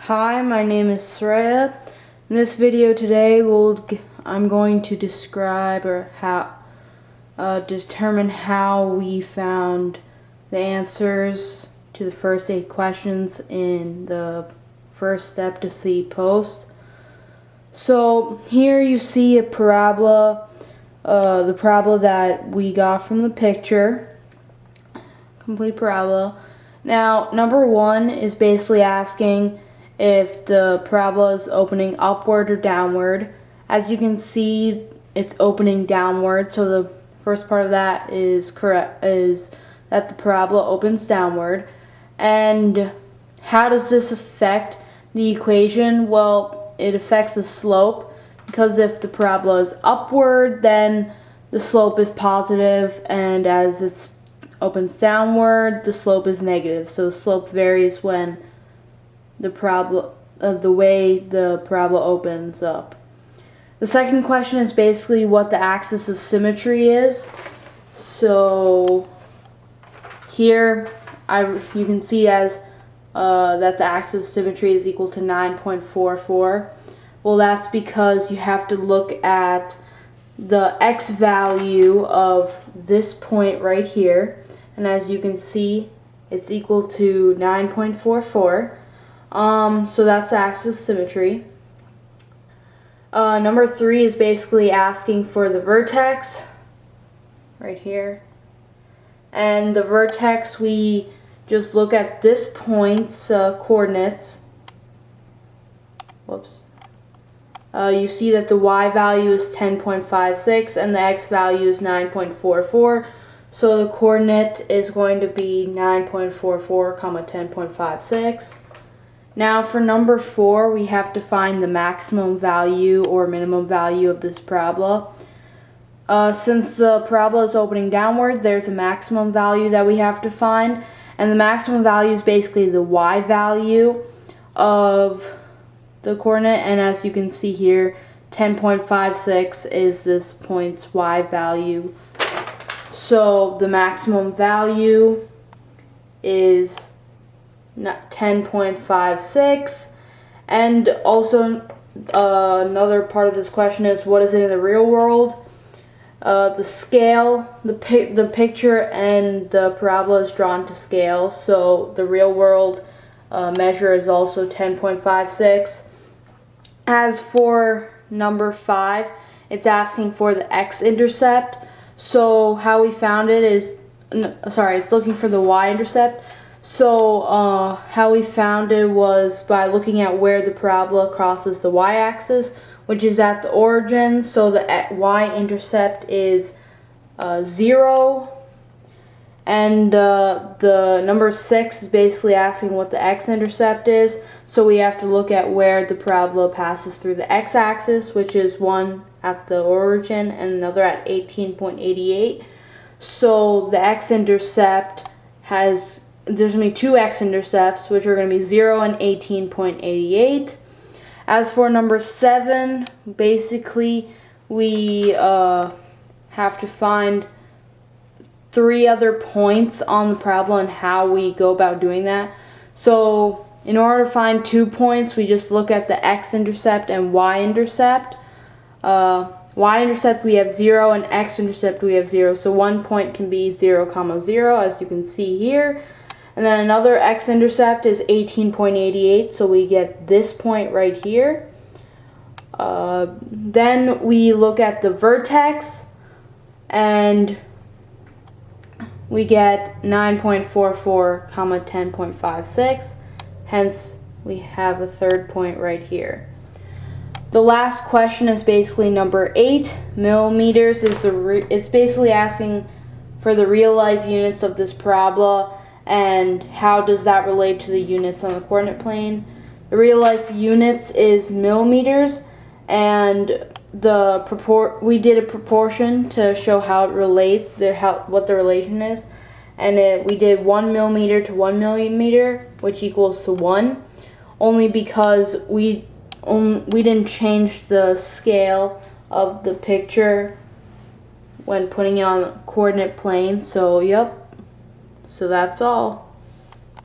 Hi, my name is Sreya. In this video today, I'm going to describe or determine how we found the answers to the first 8 questions in the first step to see post. So here you see a parabola, the parabola that we got from the picture, complete parabola. Now, number 1 is basically asking if the parabola is opening upward or downward. As you can see, it's opening downward, so the first part of that is correct, is that the parabola opens downward. And how does this affect the equation? Well, it affects the slope, because if the parabola is upward, then the slope is positive, and as it opens downward, the slope is negative. So the slope varies when the way the parabola opens up. The second question is basically what the axis of symmetry is. So here you can see as that the axis of symmetry is equal to 9.44. Well, that's because you have to look at the x value of this point right here, and as you can see, it's equal to 9.44. So that's the axis of symmetry. Number 3 is basically asking for the vertex right here. And the vertex, we just look at this point's coordinates. Whoops. You see that the y value is 10.56 and the x value is 9.44. So the coordinate is going to be 9.44, 10.56. Now for number 4, we have to find the maximum value or minimum value of this parabola. Since the parabola is opening downward, there's a maximum value that we have to find, and the maximum value is basically the y value of the coordinate, and as you can see here, 10.56 is this point's y value. So the maximum value is 10.56, and also another part of this question is what is it in the real world. The scale, the picture and the parabola is drawn to scale, so the real world measure is also 10.56. As for number 5, it's asking for the x-intercept. So how we found it is, it's looking for the y-intercept. So how we found it was by looking at where the parabola crosses the y-axis, which is at the origin. So the y-intercept is 0. And the number 6 is basically asking what the x-intercept is. So we have to look at where the parabola passes through the x-axis, which is one at the origin and another at 18.88. So the x-intercept there's going to be 2 x-intercepts, which are going to be 0 and 18.88. As for number 7, basically we have to find 3 other points on the parabola and how we go about doing that. So in order to find 2 points, we just look at the x-intercept and y-intercept. Y-intercept we have 0 and x-intercept we have 0. So one point can be 0, 0, as you can see here. And then another x-intercept is 18.88, so we get this point right here. Then we look at the vertex, and we get 9.44, 10.56. Hence, we have a third point right here. The last question is basically number 8. Millimeters is it's basically asking for the real life units of this parabola, and how does that relate to the units on the coordinate plane. The real life units is millimeters, and we did a proportion to show how it relates, what the relation is, and we did 1 millimeter to 1 millimeter, which equals to 1, only because we didn't change the scale of the picture when putting it on the coordinate plane. So yep. So that's all.